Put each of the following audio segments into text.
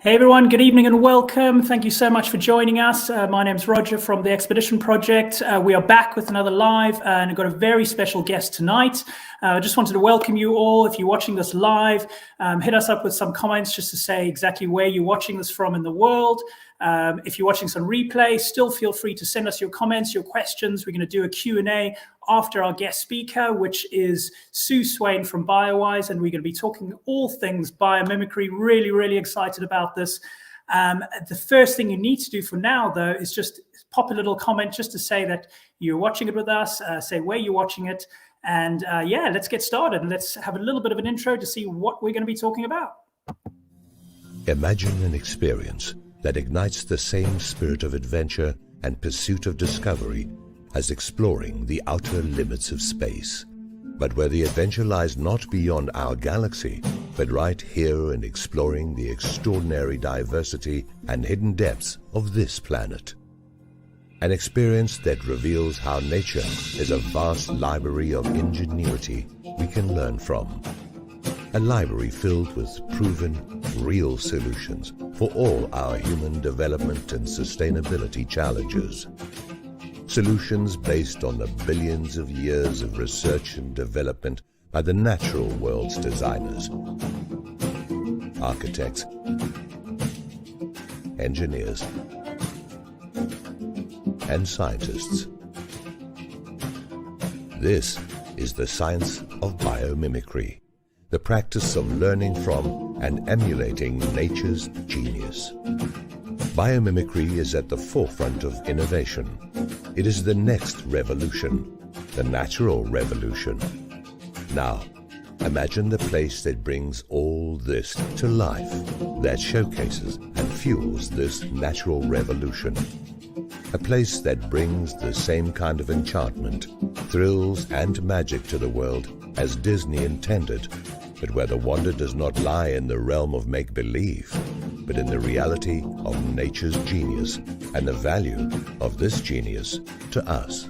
Hey everyone, good evening and welcome. Thank you so much for joining us. My name's Roger from the Expedition Project. We are back with another live and I've got a very special guest tonight. I just wanted to welcome you all. If you're watching this live, hit us up with some comments just to say exactly where you're watching this from in the world. If you're watching some replay, still feel free to send us your comments, your questions. We're going to do a Q&A after our guest speaker, which is Sue Swain from Biowise, and we're going to be talking all things biomimicry. Really, really excited about this. The first thing you need to do for now, though, is just pop a little comment just to say that you're watching it with us, say where you're watching it, and yeah, let's get started. And let's have a little bit of an intro to see what we're going to be talking about. Imagine an experience that ignites the same spirit of adventure and pursuit of discovery as exploring the outer limits of space, but where the adventure lies not beyond our galaxy, but right here in exploring the extraordinary diversity and hidden depths of this planet. An experience that reveals how nature is a vast library of ingenuity we can learn from. A library filled with proven, real solutions for all our human development and sustainability challenges. Solutions based on the billions of years of research and development by the natural world's designers, architects, engineers, and scientists. This is the science of biomimicry, the practice of learning from and emulating nature's genius. Biomimicry is at the forefront of innovation. It is the next revolution, the natural revolution. Now, imagine the place that brings all this to life, that showcases and fuels this natural revolution. A place that brings the same kind of enchantment, thrills and magic to the world as Disney intended, but where the wonder does not lie in the realm of make-believe, but in the reality of nature's genius and the value of this genius to us.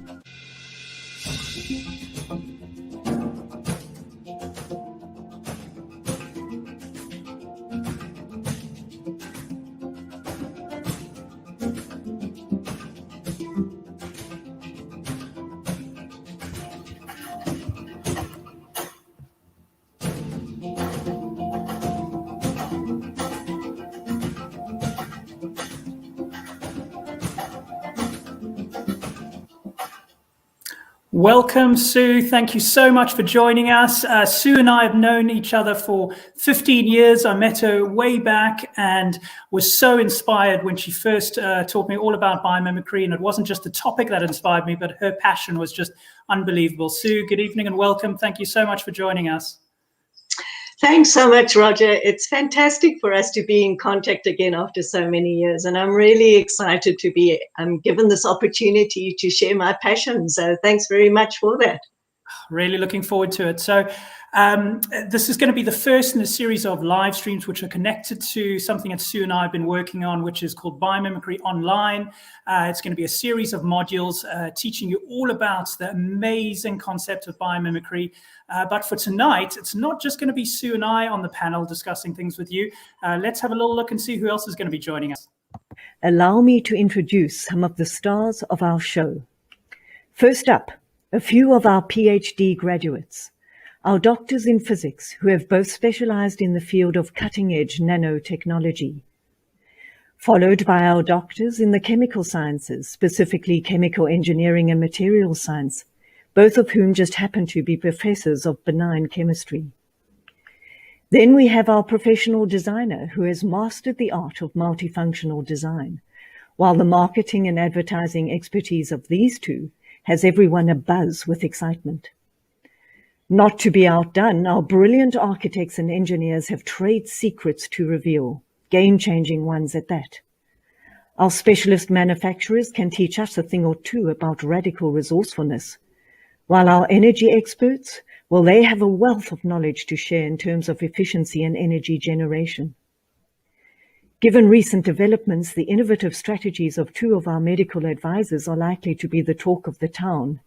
Welcome, Sue. Thank you so much for joining us. Sue and I have known each other for 15 years. I met her way back and was so inspired when she first taught me all about biomimicry. And it wasn't just the topic that inspired me, but her passion was just unbelievable. Sue, good evening and welcome. Thank you so much for joining us. Thanks so much, Roger. It's fantastic for us to be in contact again after so many years. And I'm really excited to be given this opportunity to share my passion. So thanks very much for that. Really looking forward to it. So this is going to be the first in a series of live streams which are connected to something that Sue and I have been working on, which is called Biomimicry Online. It's going to be a series of modules teaching you all about the amazing concept of biomimicry. But for tonight, it's not just going to be Sue and I on the panel discussing things with you. Let's have a little look and see who else is going to be joining us. Allow me to introduce some of the stars of our show. First up, a few of our PhD graduates, our doctors in physics who have both specialized in the field of cutting-edge nanotechnology, followed by our doctors in the chemical sciences, specifically chemical engineering and materials science, both of whom just happen to be professors of benign chemistry. Then we have our professional designer who has mastered the art of multifunctional design, while the marketing and advertising expertise of these two has everyone abuzz with excitement. Not to be outdone, our brilliant architects and engineers have trade secrets to reveal, game-changing ones at that. Our specialist manufacturers can teach us a thing or two about radical resourcefulness, while our energy experts, well, they have a wealth of knowledge to share in terms of efficiency and energy generation. Given recent developments, the innovative strategies of two of our medical advisors are likely to be the talk of the town.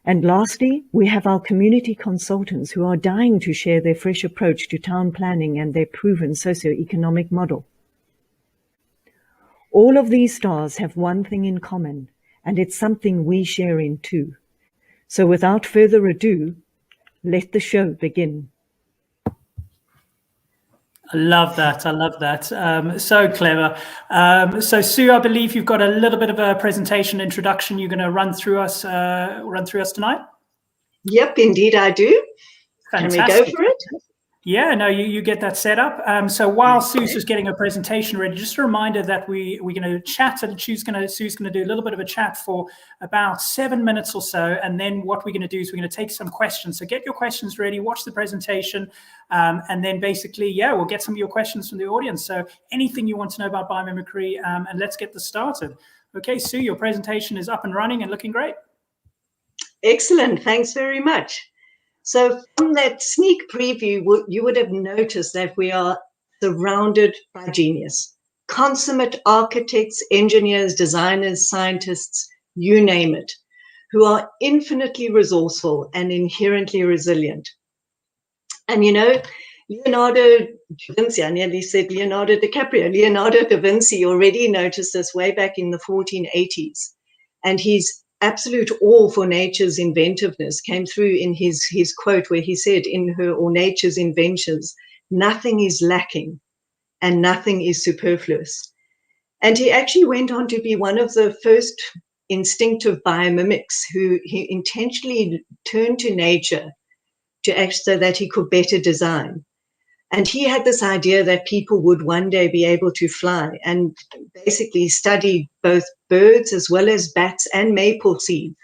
And lastly, we have our community consultants who are dying to share their fresh approach to town planning and their proven socio-economic model. All of these stars have one thing in common, and it's something we share in too. So without further ado, let the show begin. I love that. I love that. So clever. So Sue, I believe you've got a little bit of a presentation introduction you're going to run through us tonight. Yep, indeed I do. Fantastic. Can we go for it? Yeah, no, you get that set up. So while Sue's just getting her presentation ready, just a reminder that we're going to chat, and Sue's going to do a little bit of a chat for about 7 minutes or so, and then what we're going to do is we're going to take some questions. So get your questions ready, watch the presentation, and then basically, we'll get some of your questions from the audience. So anything you want to know about biomimicry, and let's get this started. Okay, Sue, your presentation is up and running and looking great. Excellent, thanks very much. So from that sneak preview, you would have noticed that we are surrounded by genius. Consummate architects, engineers, designers, scientists, you name it, who are infinitely resourceful and inherently resilient. And you know, Leonardo Da Vinci, I nearly said Leonardo DiCaprio, Leonardo Da Vinci already noticed this way back in the 1480s. And he's absolute awe for nature's inventiveness came through in his quote where he said, in her or nature's inventions, nothing is lacking and nothing is superfluous. And he actually went on to be one of the first instinctive biomimics who he intentionally turned to nature so that he could better design. And he had this idea that people would one day be able to fly, and basically studied both birds as well as bats and maple seeds,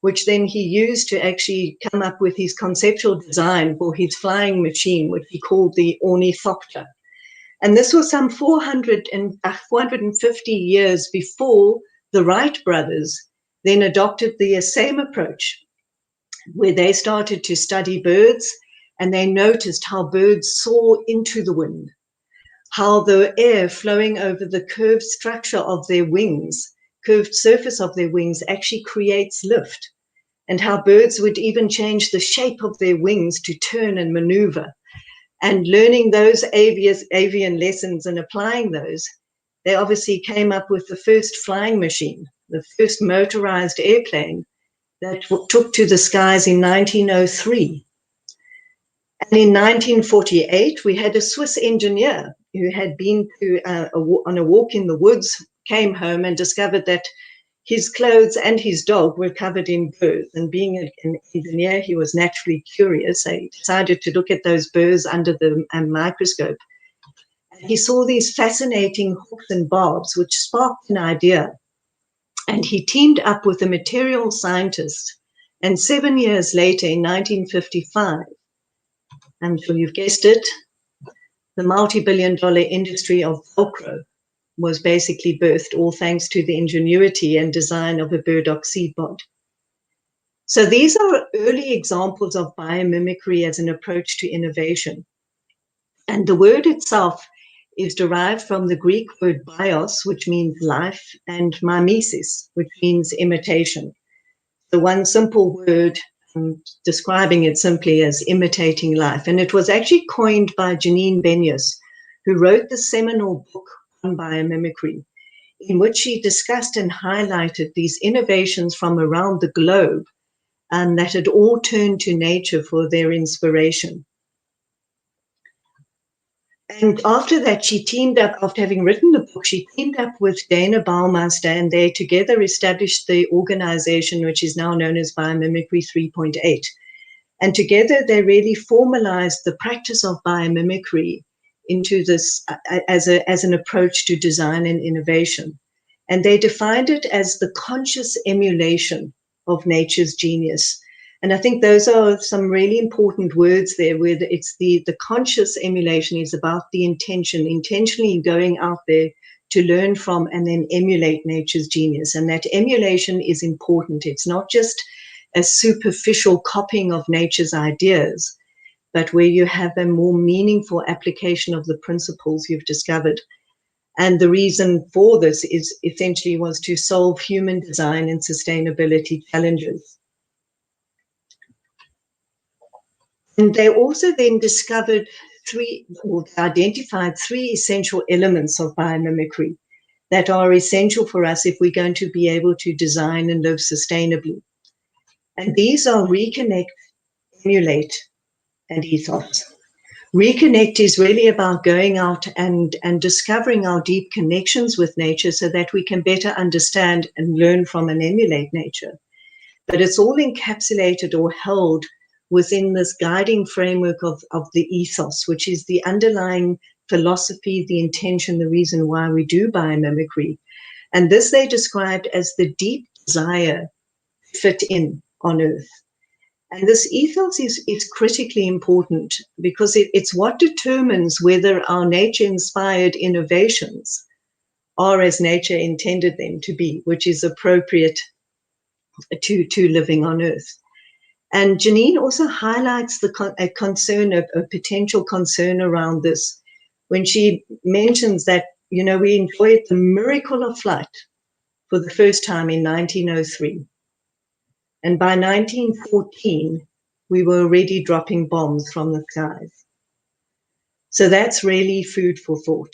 which then he used to actually come up with his conceptual design for his flying machine, which he called the ornithopter. And this was some 450 years before the Wright brothers then adopted the same approach, where they started to study birds. And they noticed how birds soar into the wind, how the air flowing over the curved structure of their wings, curved surface of their wings actually creates lift, and how birds would even change the shape of their wings to turn and maneuver. And learning those avian lessons and applying those, they obviously came up with the first flying machine, the first motorized airplane that took to the skies in 1903. And in 1948, we had a Swiss engineer who had been on a walk in the woods, came home and discovered that his clothes and his dog were covered in burrs. And being an engineer, he was naturally curious. So he decided to look at those burrs under the microscope. And he saw these fascinating hooks and barbs, which sparked an idea. And he teamed up with a material scientist. And 7 years later, in 1955, I'm sure you've guessed it, the multi-billion-dollar industry of Velcro was basically birthed, all thanks to the ingenuity and design of a burdock seed pod. So these are early examples of biomimicry as an approach to innovation. And the word itself is derived from the Greek word bios, which means life, and mimesis, which means imitation. The one simple word describing it simply as imitating life. And it was actually coined by Janine Benyus, who wrote the seminal book on biomimicry, in which she discussed and highlighted these innovations from around the globe that had all turned to nature for their inspiration. And after that, she teamed up, after having written the book, she teamed up with Dana Baumeister, and they together established the organization, which is now known as Biomimicry 3.8. And together, they really formalized the practice of biomimicry into this as an approach to design and innovation. And they defined it as the conscious emulation of nature's genius. And I think those are some really important words there, where it's the conscious emulation is about the intentionally going out there to learn from and then emulate nature's genius. And that emulation is important. It's not just a superficial copying of nature's ideas, but where you have a more meaningful application of the principles you've discovered. And the reason for this is essentially was to solve human design and sustainability challenges. And they also then identified three essential elements of biomimicry. that are essential for us if we're going to be able to design and live sustainably. And these are Reconnect, Emulate, and Ethos. Reconnect is really about going out and discovering our deep connections with nature so that we can better understand and learn from and emulate nature. But it's all encapsulated or held within this guiding framework of the ethos, which is the underlying philosophy, the intention, the reason why we do biomimicry. And this they described as the deep desire to fit in on Earth. And this ethos is critically important because it's what determines whether our nature-inspired innovations are as nature intended them to be, which is appropriate to living on Earth. And Janine also highlights a concern, a potential concern around this when she mentions that, you know, we enjoyed the miracle of flight for the first time in 1903. And by 1914, we were already dropping bombs from the skies. So that's really food for thought.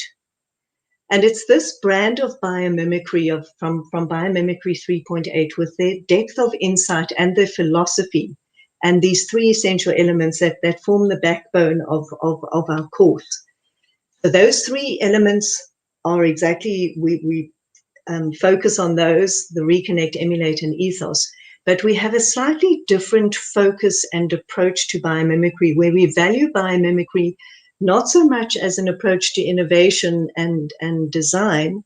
And it's this brand of biomimicry from Biomimicry 3.8 with their depth of insight and their philosophy and these three essential elements that form the backbone of our course. So those three elements are exactly, we focus on those, the Reconnect, Emulate, and Ethos. But we have a slightly different focus and approach to biomimicry, where we value biomimicry not so much as an approach to innovation and design,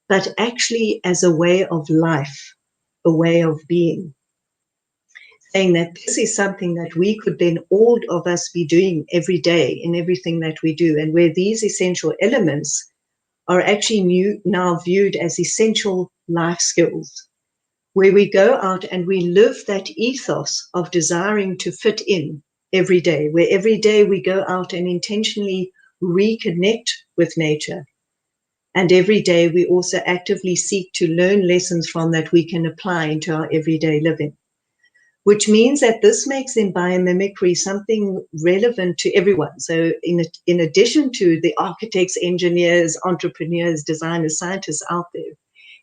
but actually as a way of life, a way of being. Saying that this is something that we could then all of us be doing every day in everything that we do, and where these essential elements are actually now viewed as essential life skills, where we go out and we live that ethos of desiring to fit in every day, where every day we go out and intentionally reconnect with nature. And every day we also actively seek to learn lessons from that we can apply into our everyday living, which means that this makes in biomimicry something relevant to everyone. So in addition to the architects, engineers, entrepreneurs, designers, scientists out there,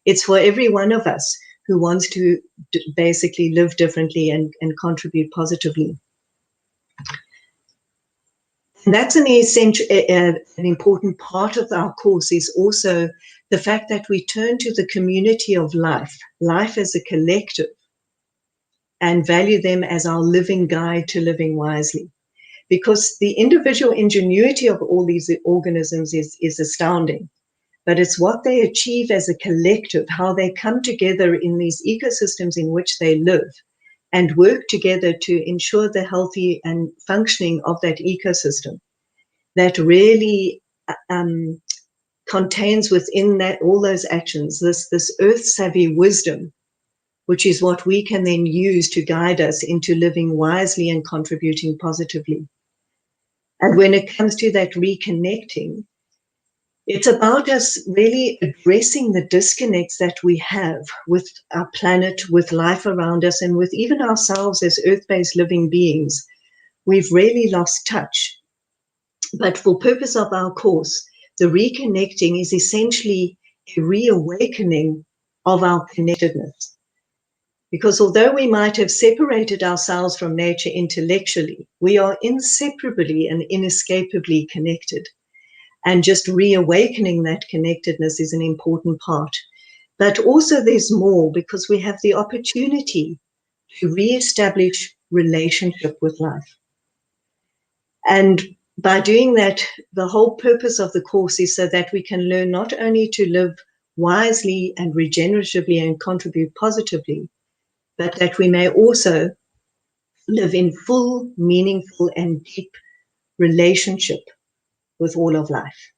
it's for every one of us who wants to basically live differently and contribute positively. And that's an essential, an important part of our course is also the fact that we turn to the community of life as a collective, and value them as our living guide to living wisely. Because the individual ingenuity of all these organisms is astounding. But it's what they achieve as a collective, how they come together in these ecosystems in which they live and work together to ensure the healthy and functioning of that ecosystem, that really contains within that all those actions, this earth-savvy wisdom, which is what we can then use to guide us into living wisely and contributing positively. And when it comes to that reconnecting, it's about us really addressing the disconnects that we have with our planet, with life around us, and with even ourselves as earth-based living beings. We've really lost touch. But for purpose of our course, the reconnecting is essentially a reawakening of our connectedness. Because although we might have separated ourselves from nature intellectually, we are inseparably and inescapably connected. And just reawakening that connectedness is an important part. But also there's more, because we have the opportunity to reestablish relationship with life. And by doing that, the whole purpose of the course is so that we can learn not only to live wisely and regeneratively and contribute positively, but that we may also live in full, meaningful, and deep relationship with all of life.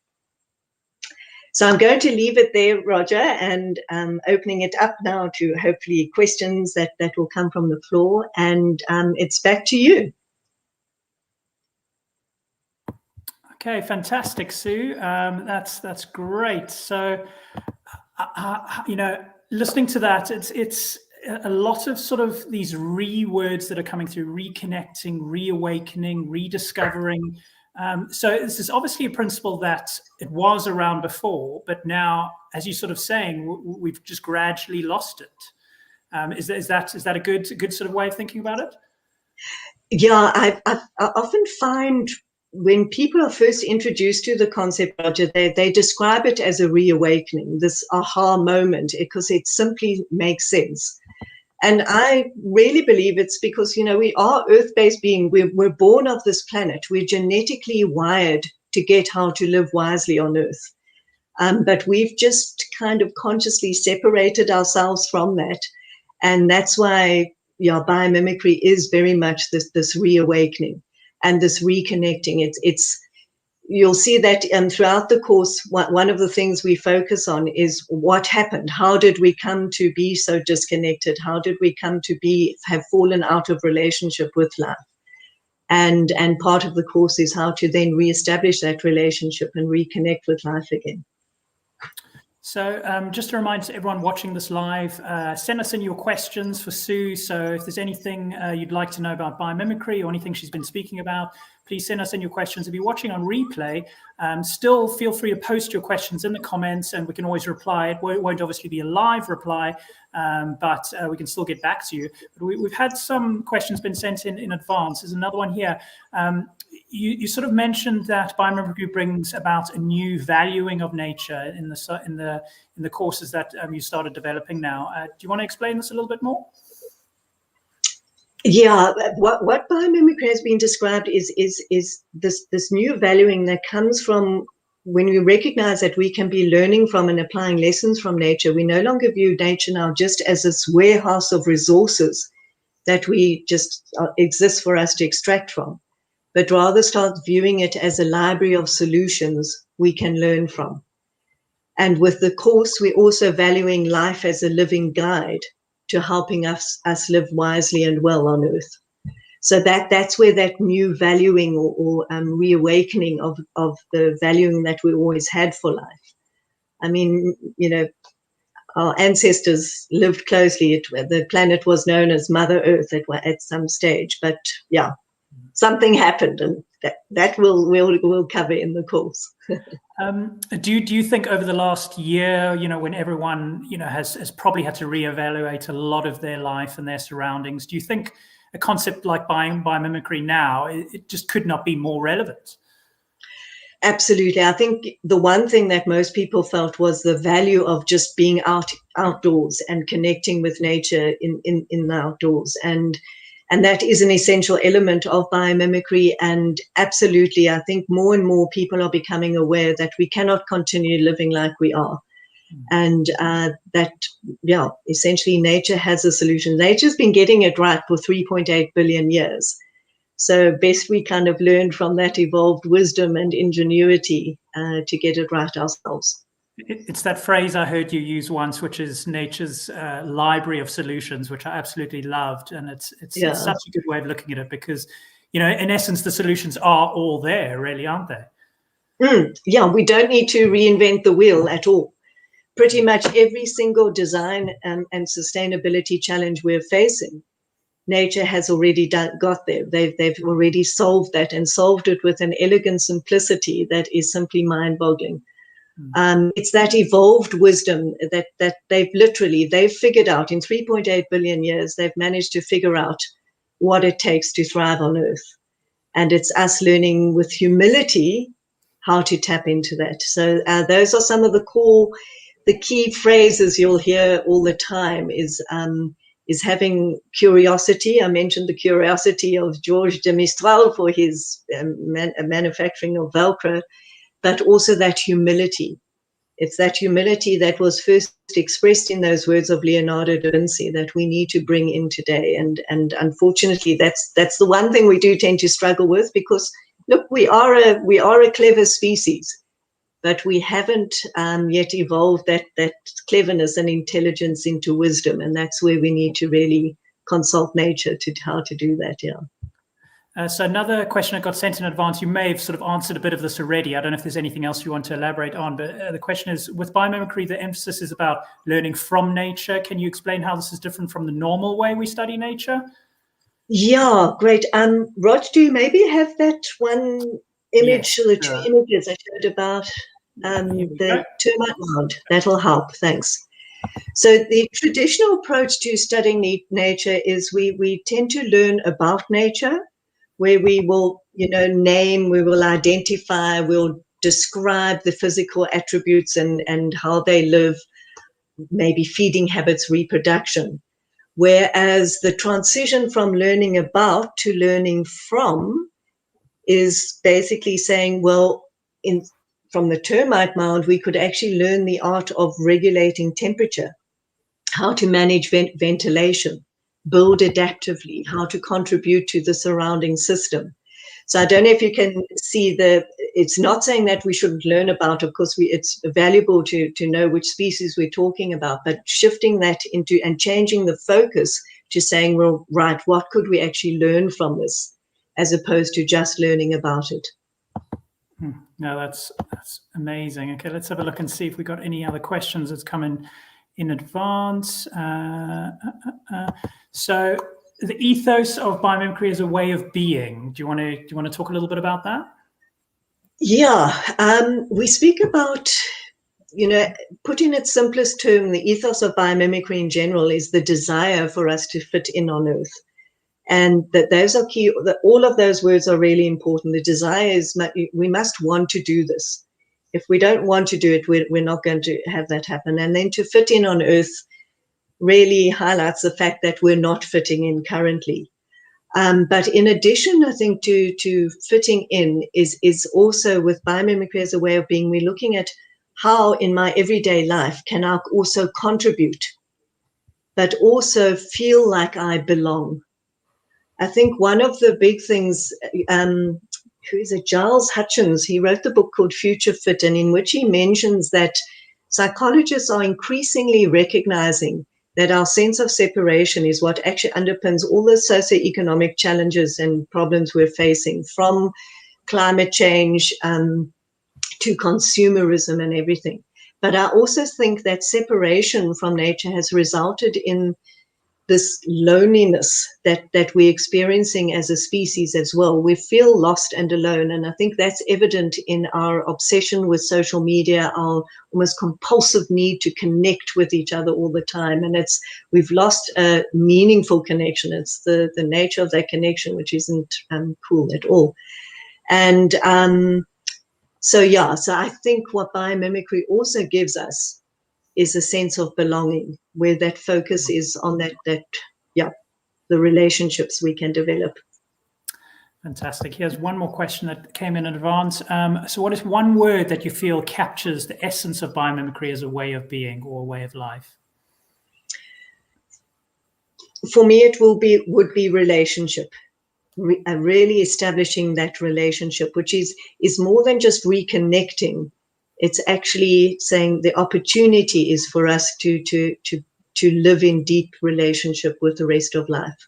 So I'm going to leave it there, Roger, and opening it up now to hopefully questions that will come from the floor, and it's back to you. Okay, fantastic, Sue. That's great. So, you know, listening to that, it's a lot of sort of these words that are coming through: reconnecting, reawakening, rediscovering. So this is obviously a principle that it was around before, but now, as you're sort of saying, we've just gradually lost it. Is that a good sort of way of thinking about it? Yeah, I often find when people are first introduced to the concept, Roger, they describe it as a reawakening, this aha moment, because it simply makes sense. And I really believe it's because, we are earth-based beings. We're born of this planet. We're genetically wired to get how to live wisely on Earth. But we've just kind of consciously separated ourselves from that. And that's why biomimicry is very much this reawakening and this reconnecting. You'll see that throughout the course, one of the things we focus on is what happened. How did we come to be so disconnected? How did we come to have fallen out of relationship with life? And part of the course is how to then reestablish that relationship and reconnect with life again. So just a reminder to everyone watching this live, send us in your questions for Sue. So if there's anything you'd like to know about biomimicry or anything she's been speaking about, please send us in your questions. If you're watching on replay, still feel free to post your questions in the comments and we can always reply. It won't obviously be a live reply, but we can still get back to you. But we've had some questions been sent in advance. There's another one here. You sort of mentioned that biomimicry brings about a new valuing of nature in the courses that you started developing now. Do you want to explain this a little bit more? Yeah, what biomimicry has been described is this new valuing that comes from when we recognize that we can be learning from and applying lessons from nature. We no longer view nature now just as this warehouse of resources that we just exist for us to extract from, but rather start viewing it as a library of solutions we can learn from. And with the course, we're also valuing life as a living guide to helping us live wisely and well on Earth. So that's where that new valuing or reawakening of the valuing that we always had for life. I mean, our ancestors lived closely. The planet was known as Mother Earth at some stage, but yeah, something happened, and that we'll cover in the course. Do you think over the last year, when everyone, has probably had to reevaluate a lot of their life and their surroundings, do you think a concept like biomimicry now, it just could not be more relevant? Absolutely. I think the one thing that most people felt was the value of just being outdoors and connecting with nature in the outdoors. And that is an essential element of biomimicry. And absolutely, I think more and more people are becoming aware that we cannot continue living like we are. And that, essentially nature has a solution. Nature's been getting it right for 3.8 billion years. So best we kind of learn from that evolved wisdom and ingenuity to get it right ourselves. It's that phrase I heard you use once, which is nature's library of solutions, which I absolutely loved. And it's such a good way of looking at it because, in essence, the solutions are all there, really, aren't they? Yeah, we don't need to reinvent the wheel at all. Pretty much every single design and sustainability challenge we're facing, nature has already got there. They've already solved that and solved it with an elegant simplicity that is simply mind-boggling. It's that evolved wisdom that they've figured out in 3.8 billion years. They've managed to figure out what it takes to thrive on Earth. And it's us learning with humility how to tap into that. So those are some of the key phrases you'll hear all the time is having curiosity. I mentioned the curiosity of Georges de Mistral for his manufacturing of Velcro, but also that humility. It's that humility that was first expressed in those words of Leonardo Da Vinci that we need to bring in today. And unfortunately, that's the one thing we do tend to struggle with because, look, we are a clever species, but we haven't yet evolved that cleverness and intelligence into wisdom. And that's where we need to really consult nature to how to do that, yeah. So another question I got sent in advance, you may have sort of answered a bit of this already. I don't know if there's anything else you want to elaborate on, but the question is, with biomimicry, the emphasis is about learning from nature. Can you explain how this is different from the normal way we study nature? Yeah, great. Rog, do you maybe have that one image, Yes, the two images I showed about the termite mound. That'll help. Thanks. So the traditional approach to studying nature is we tend to learn about nature, where we will, name, we will identify, we'll describe the physical attributes and how they live, maybe feeding habits, reproduction. Whereas the transition from learning about to learning from is basically saying, well, from the termite mound, we could actually learn the art of regulating temperature, how to manage ventilation, build adaptively, how to contribute to the surrounding system. So I don't know if you can see it's not saying that we shouldn't learn about, of course, it's valuable to know which species we're talking about, but shifting that into and changing the focus to saying, well, right, what could we actually learn from this, as opposed to just learning about it. No, that's amazing. Okay, let's have a look and see if we got any other questions that's come in advance. So the ethos of biomimicry is a way of being. Do you want to talk a little bit about that? Yeah, we speak about, put in its simplest term, the ethos of biomimicry in general is the desire for us to fit in on Earth. And that those are key, that all of those words are really important. The desire is we must want to do this. If we don't want to do it, we're not going to have that happen. And then to fit in on Earth really highlights the fact that we're not fitting in currently. But in addition, I think to fitting in is also with biomimicry as a way of being, we're looking at how in my everyday life can I also contribute, but also feel like I belong. I think one of the big things, who is it, Giles Hutchins, he wrote the book called Future Fit, and in which he mentions that psychologists are increasingly recognizing that our sense of separation is what actually underpins all the socioeconomic challenges and problems we're facing, from climate change to consumerism and everything. But I also think that separation from nature has resulted in this loneliness that we're experiencing as a species as well. We feel lost and alone. And I think that's evident in our obsession with social media, our almost compulsive need to connect with each other all the time. And we've lost a meaningful connection. It's the nature of that connection, which isn't cool at all. And so I think what biomimicry also gives us is a sense of belonging, where that focus is on the relationships we can develop. Fantastic. Here's one more question that came in advance. So what is one word that you feel captures the essence of biomimicry as a way of being or a way of life? For me, it would be relationship. Really establishing that relationship, which is more than just reconnecting. It's actually saying the opportunity is for us to live in deep relationship with the rest of life.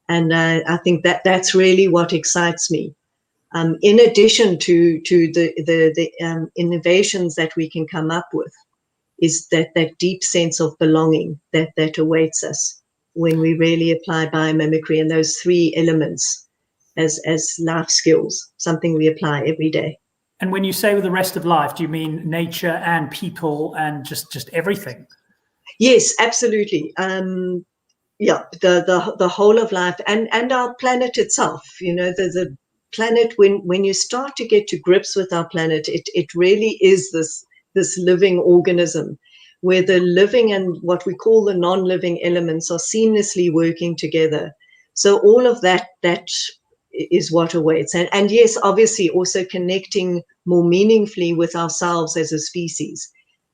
And I think that's really what excites me. In addition to the innovations that we can come up with, is that deep sense of belonging that awaits us when we really apply biomimicry and those three elements as life skills, something we apply every day. And when you say with the rest of life, do you mean nature and people and just everything? Yes, absolutely. The whole of life and our planet itself. The planet, when you start to get to grips with our planet, it really is this living organism where the living and what we call the non-living elements are seamlessly working together. So all of that is what awaits. And yes, obviously also connecting more meaningfully with ourselves as a species,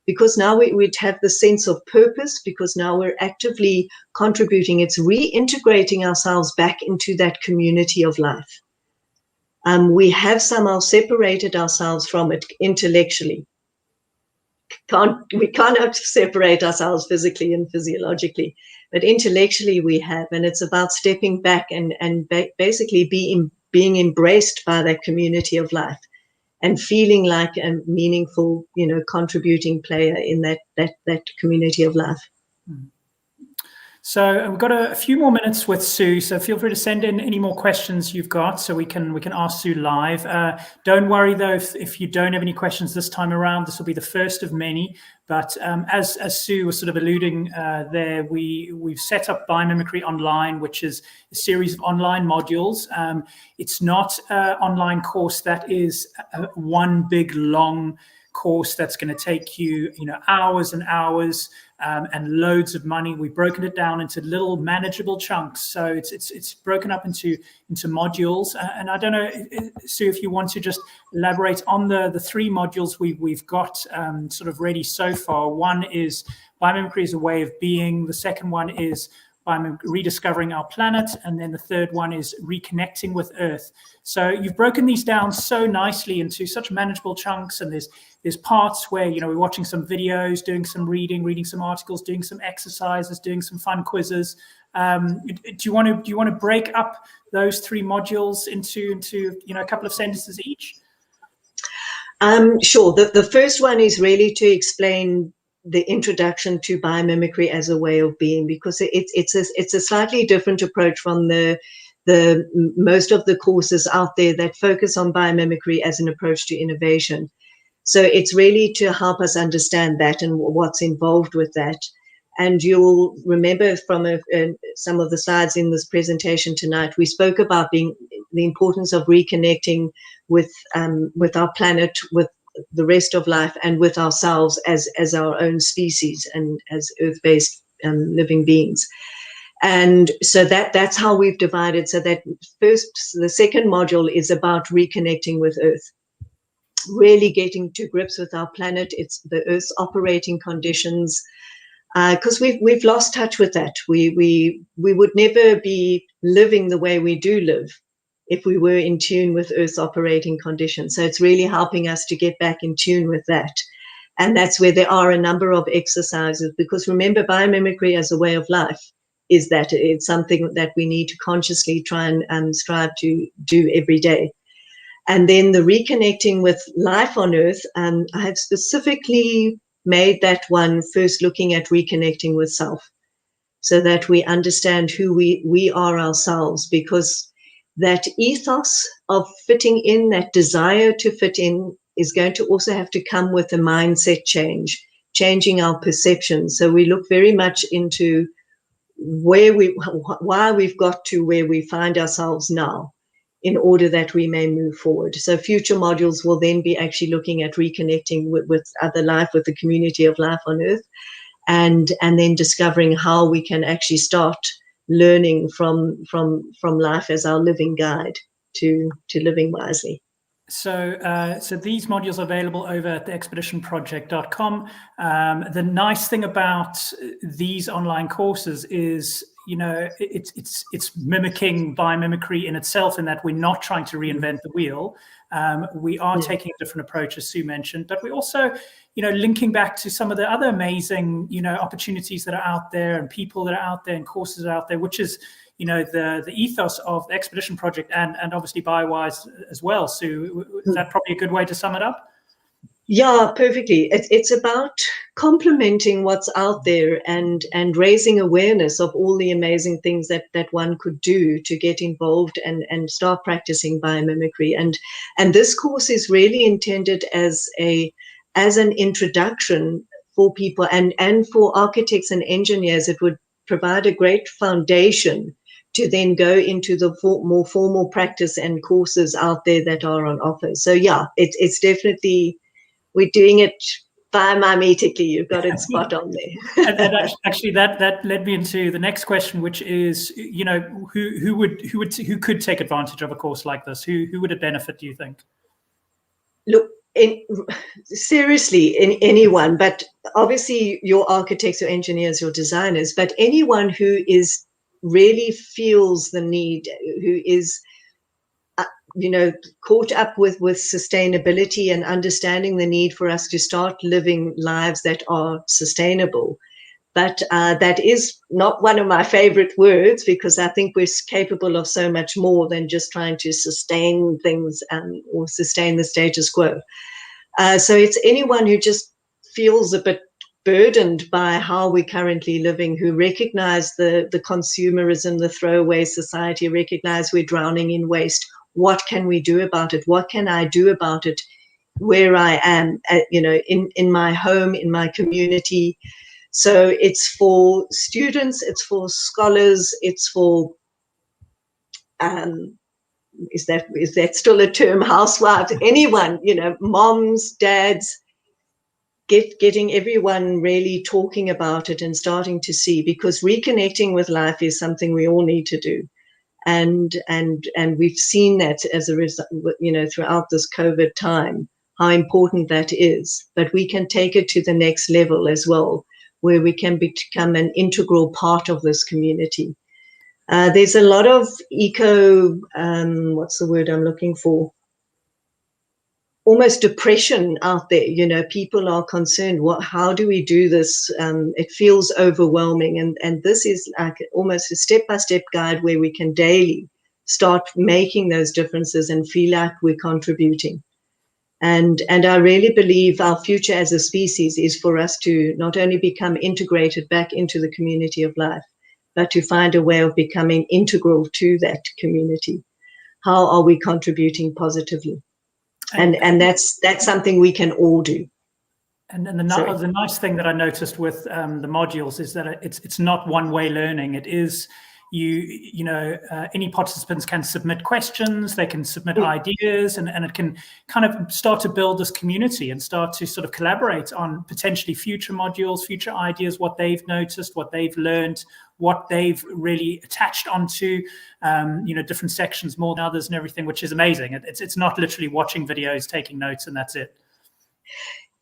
because now we'd have the sense of purpose, because now we're actively contributing. It's reintegrating ourselves back into that community of life. We have somehow separated ourselves from it intellectually. We cannot separate ourselves physically and physiologically, but intellectually we have, and it's about stepping back and basically being embraced by that community of life and feeling like a meaningful, contributing player in that community of life. So we've got a few more minutes with Sue, so feel free to send in any more questions you've got so we can ask Sue live. Don't worry though, if you don't have any questions this time around, this will be the first of many. But as Sue was sort of alluding there, we've set up Biomimicry Online, which is a series of online modules. It's not an online course that is one big long course that's going to take you, hours and hours and loads of money. We've broken it down into little manageable chunks, so it's broken up into modules. And I don't know, Sue, if you want to just elaborate on the three modules we've got sort of ready so far. One is Biomimicry as a Way of Being. The second one is Rediscovering Our Planet, and then the third one is Reconnecting with Earth. So you've broken these down so nicely into such manageable chunks, and there's parts where we're watching some videos, doing some reading some articles, doing some exercises, doing some fun quizzes. Do you want to break up those three modules into a couple of sentences each? Sure. The first one is really to explain the introduction to biomimicry as a way of being, because it's a slightly different approach from the most of the courses out there that focus on biomimicry as an approach to innovation. So it's really to help us understand that and what's involved with that. And you'll remember from some of the slides in this presentation tonight, we spoke about the importance of reconnecting with our planet, with the rest of life, and with ourselves as our own species and as earth-based living beings. And so that's how we've divided. So that the second module is about reconnecting with Earth, really getting to grips with our planet. It's the Earth's operating conditions, because we've lost touch with that. We would never be living the way we do live if we were in tune with Earth's operating conditions. So it's really helping us to get back in tune with that. And that's where there are a number of exercises, because remember, biomimicry as a way of life is that it's something that we need to consciously try and strive to do every day. And then the reconnecting with life on Earth, I have specifically made that one first looking at reconnecting with self, so that we understand who we are ourselves, because that ethos of fitting in, that desire to fit in, is going to also have to come with a mindset change, changing our perception. So we look very much into why we've got to where we find ourselves now, in order that we may move forward. So future modules will then be actually looking at reconnecting with other life, with the community of life on Earth, and then discovering how we can actually start learning from life as our living guide to living wisely. So these modules are available over at theexpeditionproject.com. The nice thing about these online courses is, it's mimicking biomimicry in itself, in that we're not trying to reinvent the wheel. We are taking a different approach, as Sue mentioned, but we also, linking back to some of the other amazing, opportunities that are out there, and people that are out there, and courses that are out there, which is, the ethos of the Expedition Project, and obviously Biowise as well. Sue, is that probably a good way to sum it up? Yeah, perfectly. It's about complementing what's out there and raising awareness of all the amazing things that one could do to get involved and start practicing biomimicry. And this course is really intended as an introduction for people, and for architects and engineers. It would provide a great foundation to then go into the more formal practice and courses out there that are on offer. So yeah, it's definitely, we're doing it biomimetically. You've got it spot on there. and actually, that led me into the next question, which is, who could take advantage of a course like this? Who would it benefit, do you think? Look, seriously, anyone, but obviously your architects, your engineers, your designers, but anyone who really feels the need, who is caught up with sustainability and understanding the need for us to start living lives that are sustainable. But that is not one of my favorite words, because I think we're capable of so much more than just trying to sustain things or sustain the status quo. So it's anyone who just feels a bit burdened by how we're currently living, who recognize the consumerism, the throwaway society, recognize we're drowning in waste. What can we do about it? What can I do about it where I am, in my home, in my community? So it's for students, it's for scholars, it's for, is that still a term, housewives, anyone, moms, dads, getting everyone really talking about it and starting to see, because reconnecting with life is something we all need to do. And we've seen that as a result, throughout this COVID time, how important that is. But we can take it to the next level as well, where we can become an integral part of this community. There's a lot of what's the word I'm looking for? Almost depression out there. People are concerned, how do we do this? It feels overwhelming. And this is like almost a step-by-step guide where we can daily start making those differences and feel like we're contributing. And I really believe our future as a species is for us to not only become integrated back into the community of life, but to find a way of becoming integral to that community. How are we contributing positively? And that's something we can all do. And the nice thing that I noticed with the modules is that it's not one-way learning. It is any participants can submit questions, they can submit ideas, and it can kind of start to build this community and start to sort of collaborate on potentially future modules, future ideas, what they've noticed, what they've learned, what they've really attached onto, different sections more than others and everything, which is amazing. It's not literally watching videos, taking notes, and that's it.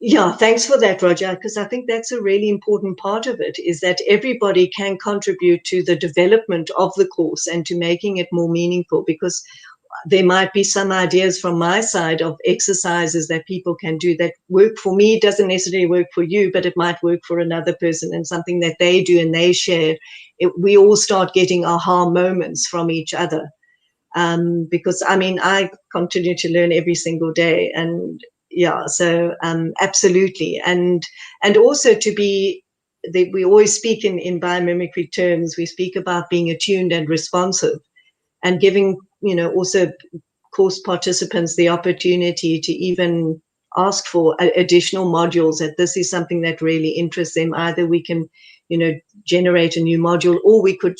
Yeah, thanks for that, Roger, because I think that's a really important part of it, is that everybody can contribute to the development of the course and to making it more meaningful, because there might be some ideas from my side of exercises that people can do that work for me, doesn't necessarily work for you, but it might work for another person, and something that they do and they share. We all start getting aha moments from each other. Because, I continue to learn every single day, and yeah, so absolutely. And also we always speak in biomimicry terms, we speak about being attuned and responsive, and giving, also course participants the opportunity to even ask for additional modules, that this is something that really interests them. Either we can, generate a new module, or we could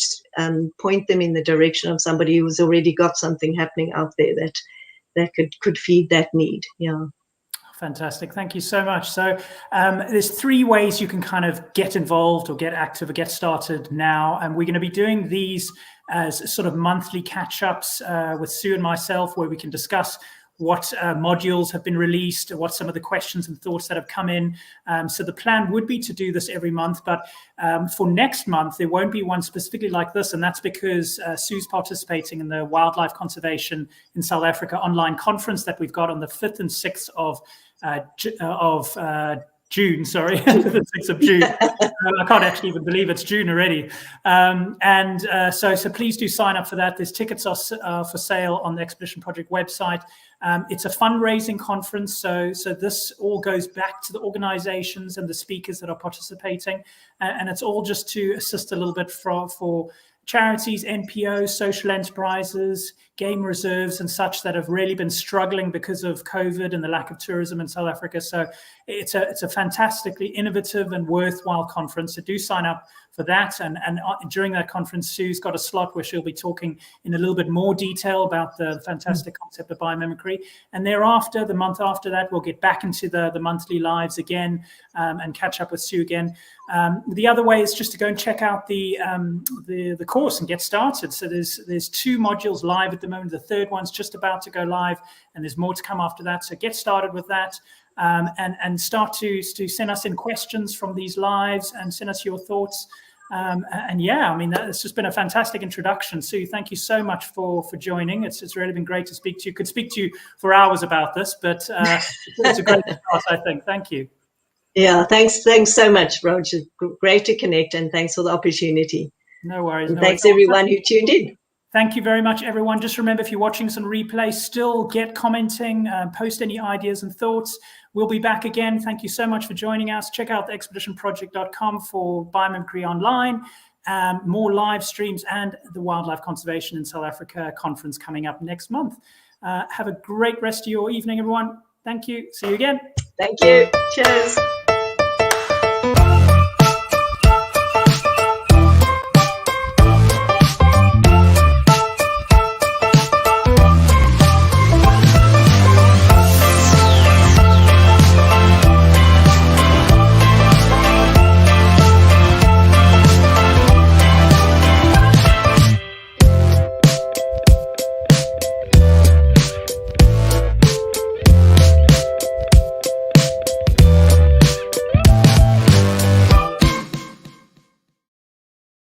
point them in the direction of somebody who's already got something happening out there that could feed that need. Yeah. Fantastic. Thank you so much. So there's 3 ways you can kind of get involved or get active or get started now. And we're going to be doing these as sort of monthly catch-ups with Sue and myself, where we can discuss what modules have been released, what some of the questions and thoughts that have come in. So the plan would be to do this every month, but for next month, there won't be one specifically like this. And that's because Sue's participating in the Wildlife Conservation in South Africa online conference that we've got on the 5th and 6th of June, sorry, the 6th of June. I can't actually even believe it's June already. So please do sign up for that. There's tickets are for sale on the Expedition Project website. It's a fundraising conference, so this all goes back to the organizations and the speakers that are participating, and it's all just to assist a little bit for charities, NPOs, social enterprises, game reserves and such that have really been struggling because of COVID and the lack of tourism in South Africa. So it's a fantastically innovative and worthwhile conference. So do sign up for that. And during that conference, Sue's got a slot where she'll be talking in a little bit more detail about the fantastic concept of biomimicry. And thereafter, the month after that, we'll get back into the monthly lives again and catch up with Sue again. The other way is just to go and check out the course and get started. So there's 2 modules live at the moment. The 3rd one's just about to go live, and there's more to come after that. So get started with that, and start to send us in questions from these lives and send us your thoughts. It's just been a fantastic introduction. Sue, thank you so much for joining. It's really been great to speak to you. Could speak to you for hours about this, but it's a great start, I think. Thank you. Yeah, thanks so much, Roger. Great to connect, and thanks for the opportunity. No worries. And thanks everyone who tuned in. Thank you very much, everyone. Just remember, if you're watching us on replay, still get commenting, post any ideas and thoughts. We'll be back again. Thank you so much for joining us. Check out theexpeditionproject.com for Biomimicry Online, more live streams, and the Wildlife Conservation in South Africa conference coming up next month. Have a great rest of your evening, everyone. Thank you. See you again. Thank you. Cheers.